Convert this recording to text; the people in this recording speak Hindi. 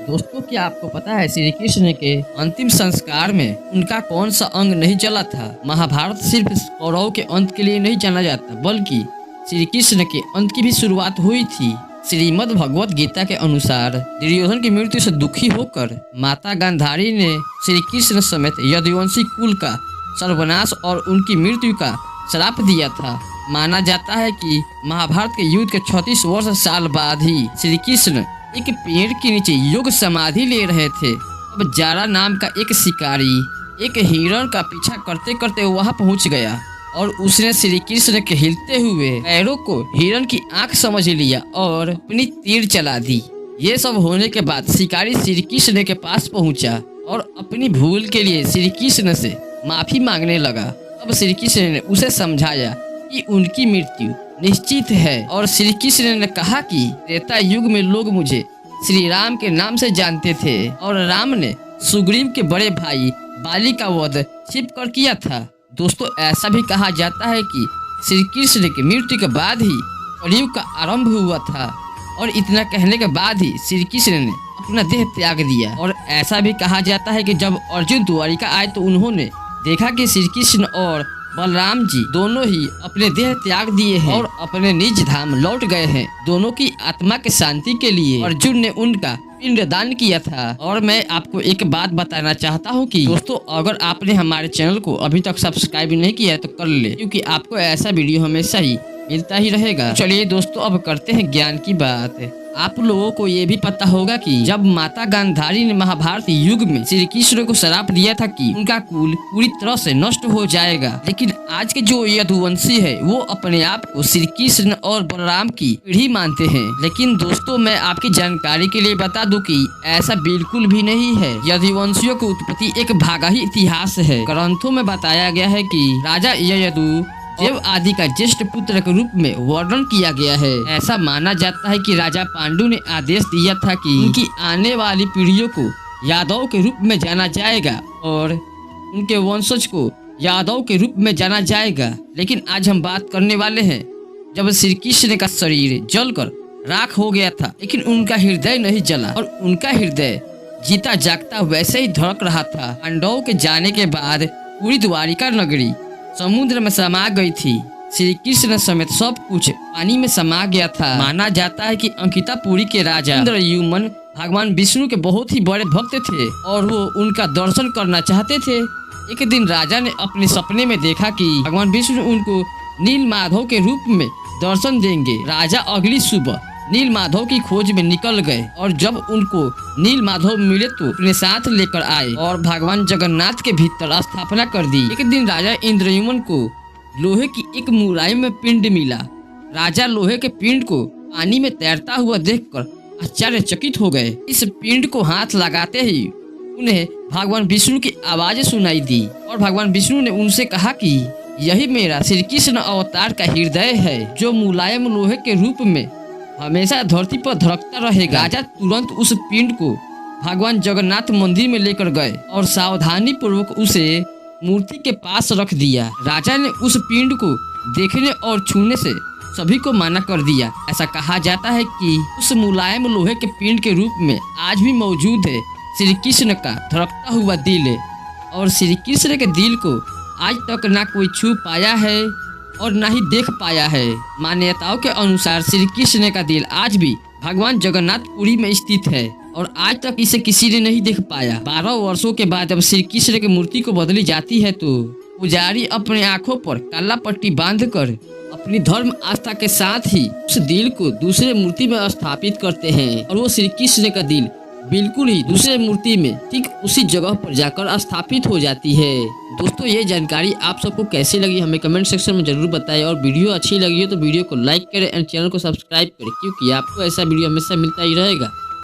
दोस्तों, क्या आपको पता है श्री कृष्ण के अंतिम संस्कार में उनका कौन सा अंग नहीं जला था? महाभारत सिर्फ कौरव के अंत के लिए नहीं जाना जाता, बल्कि श्री कृष्ण के अंत की भी शुरुआत हुई थी। श्रीमद् भगवत गीता के अनुसार दुर्योधन की मृत्यु से दुखी होकर माता गांधारी ने श्री कृष्ण समेत यदुवंशी कुल का सर्वनाश और उनकी मृत्यु का श्राप दिया था। माना जाता है कि महाभारत के युद्ध के 36 वर्ष साल बाद ही श्री कृष्ण एक पेड़ के नीचे योग समाधि ले रहे थे। अब जारा नाम का एक शिकारी एक हिरण का पीछा करते करते वहां पहुंच गया और उसने श्री कृष्ण के हिलते हुए पैरों को हिरण की आंख समझ लिया और अपनी तीर चला दी। ये सब होने के बाद शिकारी श्री कृष्ण के पास पहुंचा और अपनी भूल के लिए श्री कृष्ण से माफी मांगने लगा। अब श्री कृष्ण ने उसे समझाया कि उनकी मृत्यु निश्चित है और श्री कृष्ण ने कहा कि त्रेता युग में लोग मुझे श्री राम के नाम से जानते थे और राम ने सुग्रीव के बड़े भाई बाली का वध छिप कर किया था। दोस्तों, ऐसा भी कहा जाता है कि श्री कृष्ण की मृत्यु के बाद ही कलयुग का आरंभ हुआ था और इतना कहने के बाद ही श्री कृष्ण ने अपना देह त्याग दिया। और ऐसा भी कहा जाता है कि जब अर्जुन द्वारिका आए तो उन्होंने देखा कि श्री कृष्ण और बलराम जी दोनों ही अपने देह त्याग दिए हैं और अपने निज धाम लौट गए हैं। दोनों की आत्मा के शांति के लिए अर्जुन ने उनका पिंडदान किया था। और मैं आपको एक बात बताना चाहता हूँ कि दोस्तों, अगर आपने हमारे चैनल को अभी तक सब्सक्राइब नहीं किया है तो कर ले, क्योंकि आपको ऐसा वीडियो हमेशा ही मिलता ही रहेगा। चलिए दोस्तों, अब करते हैं ज्ञान की बात। आप लोगों को ये भी पता होगा कि जब माता गांधारी ने महाभारत युग में श्री कृष्ण को श्राप दिया था कि उनका कुल पूरी तरह से नष्ट हो जाएगा, लेकिन आज के जो यदुवंशी है वो अपने आप को श्री कृष्ण और बलराम की पीढ़ी मानते हैं। लेकिन दोस्तों, मैं आपकी जानकारी के लिए बता दूं कि ऐसा बिल्कुल भी नहीं है। यदुवंशियों की उत्पत्ति एक भागा ही इतिहास है। ग्रंथों में बताया गया है कि राजा यदु देव आदि का ज्येष्ठ पुत्र के रूप में वर्णन किया गया है। ऐसा माना जाता है कि राजा पांडु ने आदेश दिया था कि उनकी आने वाली पीढ़ियों को यादव के रूप में जाना जाएगा और उनके वंशज को यादव के रूप में जाना जाएगा। लेकिन आज हम बात करने वाले हैं जब श्री कृष्ण का शरीर जलकर राख हो गया था, लेकिन उनका हृदय नहीं जला और उनका हृदय जीता जागता वैसे ही धड़क रहा था। पांडवों के जाने के बाद पूरी द्वारिका नगरी समुद्र में समा गई थी। श्री कृष्ण समेत सब कुछ पानी में समा गया था। माना जाता है कि अंकितापुरी के राजा इंद्रयुमन भगवान विष्णु के बहुत ही बड़े भक्त थे और वो उनका दर्शन करना चाहते थे। एक दिन राजा ने अपने सपने में देखा कि भगवान विष्णु उनको नील माधव के रूप में दर्शन देंगे। राजा अगली सुबह नील माधव की खोज में निकल गए और जब उनको नील माधव मिले तो अपने साथ लेकर आए और भगवान जगन्नाथ के भीतर स्थापना कर दी। एक दिन राजा इंद्रयुमन को लोहे की एक मुलायम में पिंड मिला। राजा लोहे के पिंड को पानी में तैरता हुआ देखकर आश्चर्यचकित हो गए। इस पिंड को हाथ लगाते ही उन्हें भगवान विष्णु की आवाज सुनाई दी और भगवान विष्णु ने उनसे कहा कि यही मेरा श्री कृष्ण अवतार का हृदय है, जो मुलायम लोहे के रूप में हमेशा धरती पर धड़कता रहेगा। राजा तुरंत उस पिंड को भगवान जगन्नाथ मंदिर में लेकर गए और सावधानी पूर्वक उसे मूर्ति के पास रख दिया। राजा ने उस पिंड को देखने और छूने से सभी को मना कर दिया। ऐसा कहा जाता है कि उस मुलायम लोहे के पिंड के रूप में आज भी मौजूद है श्री कृष्ण का धड़कता हुआ दिल और श्री कृष्ण के दिल को आज तक ना कोई छू पाया है और ना ही देख पाया है। मान्यताओं के अनुसार श्री कृष्ण का दिल आज भी भगवान जगन्नाथपुरी में स्थित है और आज तक इसे किसी ने नहीं देख पाया। 12 वर्षों के बाद जब श्री कृष्ण की मूर्ति को बदली जाती है तो पुजारी अपने आंखों पर काला पट्टी बांधकर अपनी धर्म आस्था के साथ ही उस दिल को दूसरे मूर्ति में स्थापित करते हैं और वो श्री कृष्ण का दिल बिल्कुल ही दूसरे मूर्ति में ठीक उसी जगह पर जाकर स्थापित हो जाती है। दोस्तों, ये जानकारी आप सबको कैसी लगी हमें कमेंट सेक्शन में जरूर बताएं और वीडियो अच्छी लगी हो तो वीडियो को लाइक करें और चैनल को सब्सक्राइब करें, क्योंकि आपको ऐसा वीडियो हमेशा मिलता ही रहेगा।